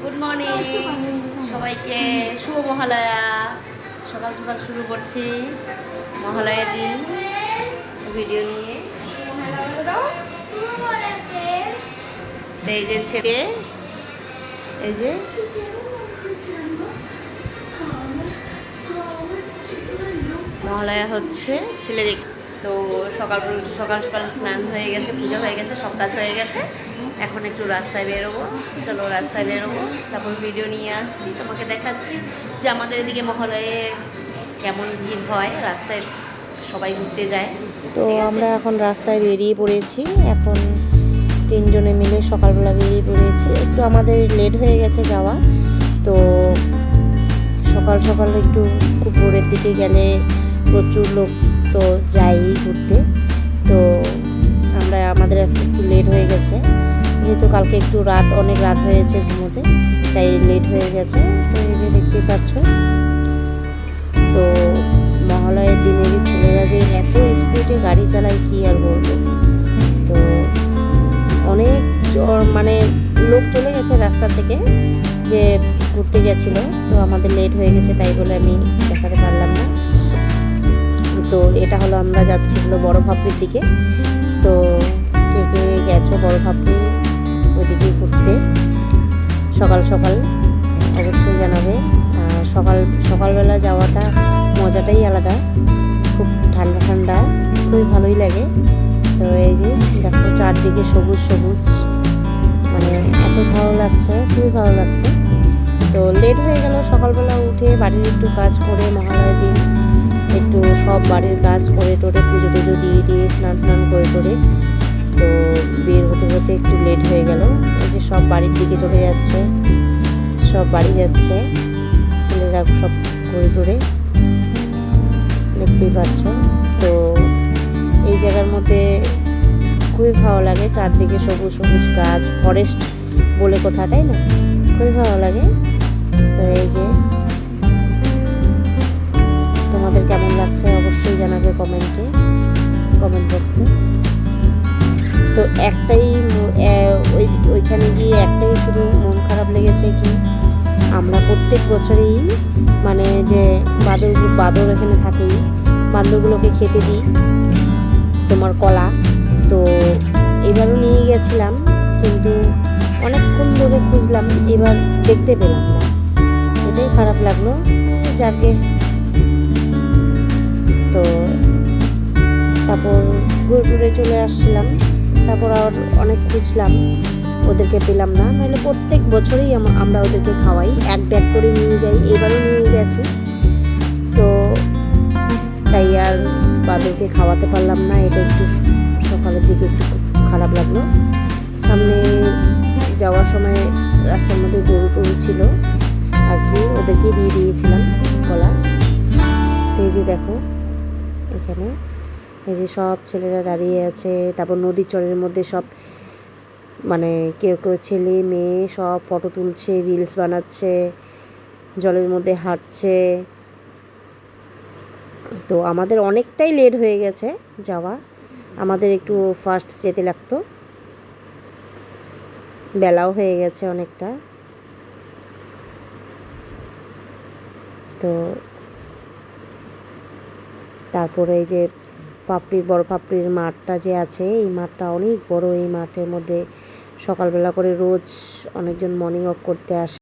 Good morning সবাইকে, শুভ মহালয়া। সকাল সকাল শুরু করছি মহালয়ার দিন ভিডিও নিয়ে। এই যে ছেলে, এই যে মহালয়া হচ্ছে ছেলে দেখ। তো সকাল সকাল সকাল স্নান হয়ে গেছে, পুজো হয়ে গেছে, সব কাজ হয়ে গেছে। এখন একটু রাস্তায় বেরোবো, চলো রাস্তায় বেরোবো, তারপর ভিডিও নিয়ে আসছি, তোমাকে দেখাচ্ছি যে আমাদের এদিকে মহালয়ে কেমন ভিড় হয়। রাস্তায় সবাই ঘুরতে যায়। তো আমরা এখন রাস্তায় বেরিয়ে পড়েছি। এখন তিনজনে মিলে সকালবেলা বেরিয়ে পড়েছি। একটু আমাদের লেট হয়ে গেছে যাওয়া। তো সকাল সকাল একটু খুব ভোরের দিকে গেলে প্রচুর লোক তো যাই ঘুরতে। তো আমাদের আজকে একটু লেট হয়ে গেছে, যেহেতু কালকে একটু অনেক রাত হয়েছে ঘুমোতে, তাই লেট হয়ে গেছে। তো এই যে দেখতেই পাচ্ছ, তো মহালয়ের দিনেরই ছেলেরা যে এত স্পিডে গাড়ি চালায় কি আর বলবো। তো অনেক মানে লোক চলে গেছে রাস্তা থেকে, যে ঘুরতে গেছিল। তো আমাদের লেট হয়ে গেছে, তাই বলে আমি দেখাতে পারলাম না। তো এটা হলো, আমরা যাচ্ছি হলো বড় ভাপড়ির দিকে। তো কে কে গেছো বড় ভাপড়ি ওইদিকে ঘুরতে সকাল সকাল অবশ্যই জানাবে। সকালবেলা যাওয়াটা মজাটাই আলাদা, খুব ঠান্ডা ঠান্ডা, খুবই ভালোই লাগে। তো এই যে দেখো চারদিকে সবুজ সবুজ, মানে এত ভালো লাগছে, খুবই ভালো লাগছে। তো লেট হয়ে গেল, সকালবেলা উঠে বাড়ির একটু কাজ করে, মহালয়ার দিন একটু সব বাড়ির কাজ করে টোরে, পুজো টুজো দিয়ে স্নান টান করে টোরে, তো বের হতে হতে একটু লেট হয়ে গেল। এই যে সব বাড়ির দিকে চলে যাচ্ছে, সব বাড়ি যাচ্ছে, ছেলেরা সব ঘুরে টুরে, দেখতেই পাচ্ছ। তো এই জায়গার মধ্যে খুবই ভালো লাগে, চারদিকে সবুজ সবুজ গাছ, ফরেস্ট বলে কথা, তাই না? খুবই ভালো লাগে। তো এই যে তোমাদের কেমন লাগছে অবশ্যই জানাবে কমেন্ট বক্সে। তো একটাই ওইখানে গিয়ে একটাই শুধু মন খারাপ লেগেছে কি, আমরা প্রত্যেক বছরেই মানে যে বাদর এখানে থাকেই, বান্দরগুলোকে খেতে দিই তোমার কলা। তো এবারও নিয়ে গেছিলাম, কিন্তু অনেকক্ষণ ধরে খুঁজলাম, এবার দেখতে পেলাম না, এটাই খারাপ লাগলো। যাকে তো তারপর ঘুরে টুরে চলে আসছিলাম, তারপর আর অনেক খুঁজলাম, ওদেরকে পেলাম না। নাহলে প্রত্যেক বছরেই আমরা ওদেরকে খাওয়াই, এক ব্যাগ করে নিয়ে যাই, এবারও নিয়ে গেছি। তো তাই আর বাদরকে খাওয়াতে পারলাম না, এটা একটু সকালের দিকে একটু খারাপ লাগলো। সামনে যাওয়ার সময় রাস্তার মধ্যে গরু টরু ছিল আর কি, ওদেরকে দিয়ে দিয়েছিলাম কলা। তো এই যে দেখো এখানে এই যে সব ছেলেরা দাঁড়িয়ে আছে, তারপর নদীর চরের মধ্যে সব মানে কেউ কেউ ছেলে মেয়ে সব ফটো তুলছে, রিলস বানাচ্ছে, জলের মধ্যে হাঁটছে। তো আমাদের অনেকটাই লেট হয়ে গেছে যাওয়া, আমাদের একটু ফাস্ট যেতে লাগতো, বেলাও হয়ে গেছে অনেকটা। তো তারপরে এই যে বড় পাপড়ির মাঠটা যে আছে, এই মাঠটা অনেক বড়। এই মাঠের মধ্যে সকালবেলা করে রোজ অনেকজন মর্নিং ওয়াক করতে আসে।